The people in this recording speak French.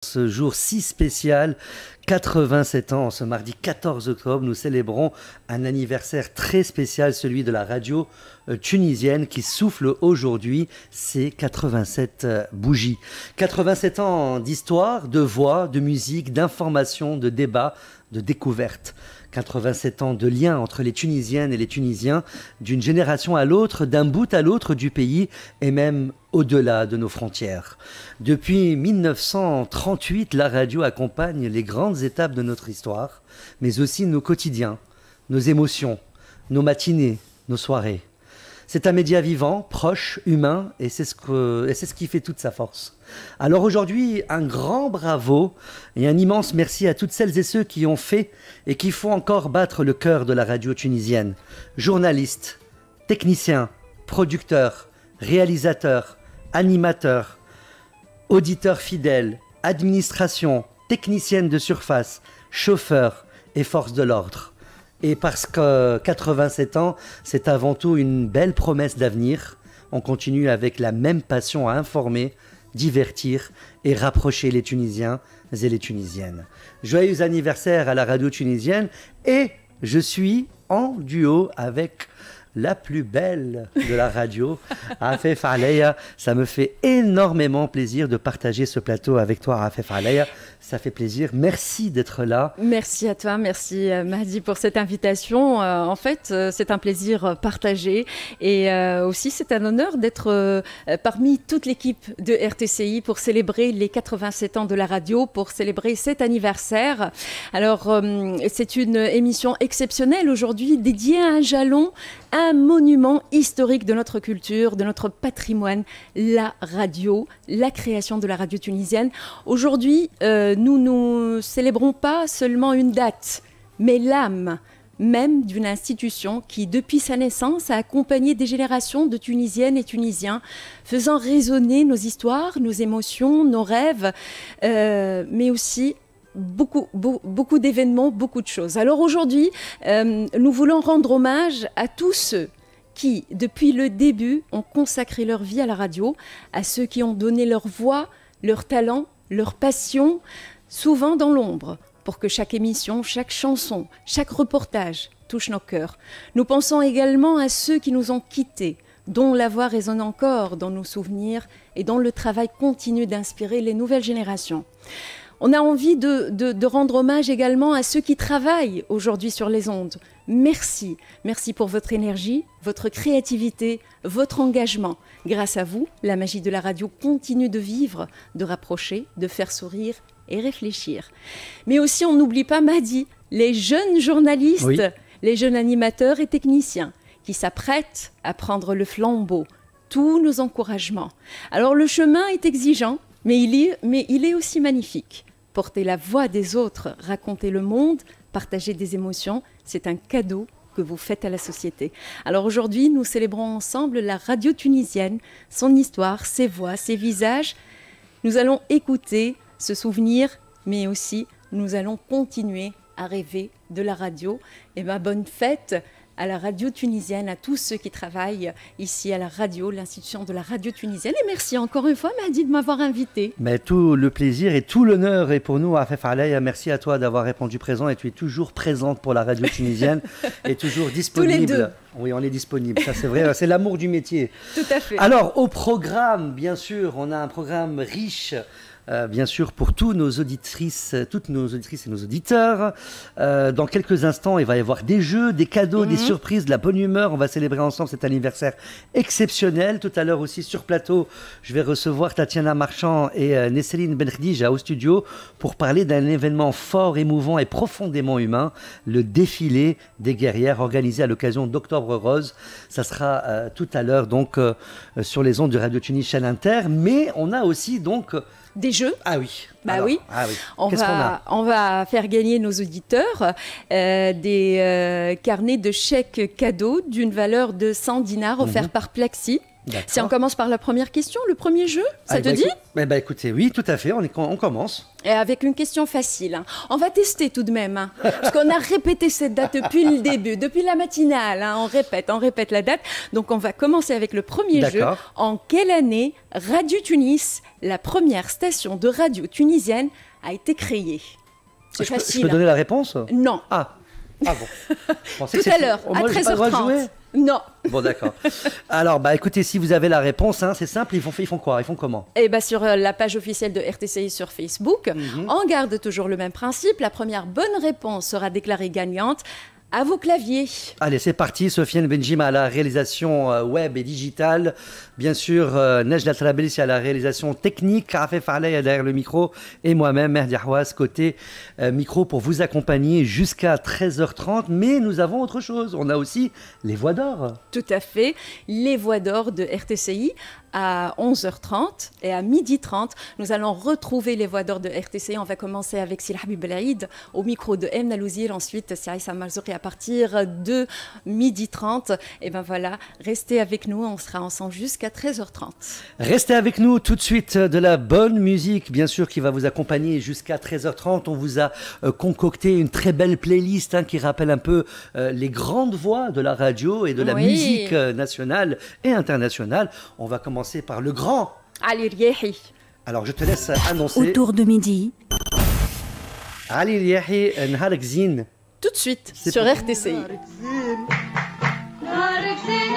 ce jour si spécial, 87 ans, ce mardi 14 octobre, nous célébrons un anniversaire très spécial, celui de la radio tunisienne qui souffle aujourd'hui ses 87 bougies. 87 ans d'histoire, de voix, de musique, d'information, de débat, de découverte. 87 ans de lien entre les Tunisiennes et les Tunisiens, d'une génération à l'autre, d'un bout à l'autre du pays et même au-delà de nos frontières. Depuis 1938, la radio accompagne les grandes étapes de notre histoire, mais aussi nos quotidiens, nos émotions, nos matinées, nos soirées. C'est un média vivant, proche, humain, et c'est ce qui fait toute sa force. Alors aujourd'hui, un grand bravo et un immense merci à toutes celles et ceux qui ont fait et qui font encore battre le cœur de la radio tunisienne. Journalistes, techniciens, producteurs, réalisateurs, animateurs, auditeurs fidèles, administration, techniciennes de surface, chauffeurs et forces de l'ordre. Et parce que 87 ans, c'est avant tout une belle promesse d'avenir, on continue avec la même passion à informer, divertir et rapprocher les Tunisiens et les Tunisiennes. Joyeux anniversaire à la radio tunisienne et je suis en duo avec la plus belle de la radio, Afef Alaya. Ça me fait énormément plaisir de partager ce plateau avec toi, Afef Alaya. Ça fait plaisir. Merci d'être là. Merci à toi, merci Mahdi pour cette invitation. En fait, c'est un plaisir partagé et aussi c'est un honneur d'être parmi toute l'équipe de RTCI pour célébrer les 87 ans de la radio, pour célébrer cet anniversaire. Alors, c'est une émission exceptionnelle aujourd'hui dédiée à un jalon, un monument historique de notre culture, de notre patrimoine, la radio, la création de la radio tunisienne. Aujourd'hui, nous ne célébrons pas seulement une date, mais l'âme même d'une institution qui, depuis sa naissance, a accompagné des générations de Tunisiennes et Tunisiens, faisant résonner nos histoires, nos émotions, nos rêves, mais aussi beaucoup d'événements, beaucoup de choses. Alors aujourd'hui, nous voulons rendre hommage à tous ceux qui, depuis le début, ont consacré leur vie à la radio, à ceux qui ont donné leur voix, leur talent, leur passion, souvent dans l'ombre, pour que chaque émission, chaque chanson, chaque reportage touche nos cœurs. Nous pensons également à ceux qui nous ont quittés, dont la voix résonne encore dans nos souvenirs et dont le travail continue d'inspirer les nouvelles générations. On a envie de rendre hommage également à ceux qui travaillent aujourd'hui sur les ondes. Merci. Merci pour votre énergie, votre créativité, votre engagement. Grâce à vous, la magie de la radio continue de vivre, de rapprocher, de faire sourire et réfléchir. Mais aussi, on n'oublie pas Mahdi, les jeunes journalistes, oui, les jeunes animateurs et techniciens qui s'apprêtent à prendre le flambeau. Tous nos encouragements. Alors le chemin est exigeant, mais il est aussi magnifique. Porter la voix des autres, raconter le monde, partager des émotions, c'est un cadeau que vous faites à la société. Alors aujourd'hui, nous célébrons ensemble la radio tunisienne, son histoire, ses voix, ses visages. Nous allons écouter, se souvenir, mais aussi nous allons continuer à rêver de la radio. Et bien, bonne fête à la radio tunisienne, à tous ceux qui travaillent ici à la radio, l'institution de la radio tunisienne. Et merci encore une fois, Mahdi, de m'avoir invité. Mais tout le plaisir et tout l'honneur est pour nous, Afef Alaya. Merci à toi d'avoir répondu présent et tu es toujours présente pour la radio tunisienne et toujours disponible. Tous les deux. Oui, on est disponible, ça c'est vrai, c'est l'amour du métier. Tout à fait. Alors, au programme, bien sûr, on a un programme riche. Bien sûr, pour toutes nos auditrices et nos auditeurs. Dans quelques instants, il va y avoir des jeux, des cadeaux, des surprises, de la bonne humeur. On va célébrer ensemble cet anniversaire exceptionnel. Tout à l'heure aussi, sur plateau, je vais recevoir Tatiana Marchand et Nesseline Benkhadija au studio pour parler d'un événement fort, émouvant et profondément humain, le défilé des guerrières organisé à l'occasion d'Octobre Rose. Ça sera tout à l'heure donc sur les ondes de Radio Tunis Chaîne Inter. Mais on a aussi donc des jeux. Ah oui. Bah alors, oui. Ah oui. On va faire gagner nos auditeurs des carnets de chèques cadeaux d'une valeur de 100 dinars offerts par Plaxi. Si on commence par la première question, le premier jeu, ça te dit? Écoutez, oui, tout à fait, on commence. Et avec une question facile. Hein. On va tester tout de même, hein, parce qu'on a répété cette date depuis le début, depuis la matinale. Hein, on répète la date. Donc on va commencer avec le premier jeu. En quelle année Radio Tunis, la première station de radio tunisienne, a été créée? C'est facile. Je peux donner la réponse? Non. Ah bon. Tout à l'heure, à 13h30. Non. Bon, d'accord. Alors, écoutez, si vous avez la réponse, hein, c'est simple, ils font quoi? Ils font comment? Sur la page officielle de RTCI sur Facebook, on garde toujours le même principe. La première bonne réponse sera déclarée gagnante. À vos claviers. Allez, c'est parti. Sofiane Benjima à la réalisation web et digitale. Bien sûr, Nejla Trabelsi à la réalisation technique. Afef Alaya derrière le micro. Et moi-même, Mehdi Ahouaz, côté micro pour vous accompagner jusqu'à 13h30. Mais nous avons autre chose. On a aussi les voix d'or. Tout à fait. Les voix d'or de RTCI. À 11h30 et à 12h30, nous allons retrouver les voix d'or de RTCI. On va commencer avec Sila Habib Belaïd au micro de Emna Louzir. Ensuite, Saïssa Marzouri à partir de 12h30. Et ben voilà, restez avec nous. On sera ensemble jusqu'à 13h30. Restez avec nous tout de suite. De la bonne musique, bien sûr, qui va vous accompagner jusqu'à 13h30. On vous a concocté une très belle playlist hein, qui rappelle un peu les grandes voix de la radio et de la musique nationale et internationale. On va commencer par le grand Ali Riehi. Alors je te laisse annoncer. Autour de midi. Ali Riehi, Nharek Zine. Tout de suite sur RTCI.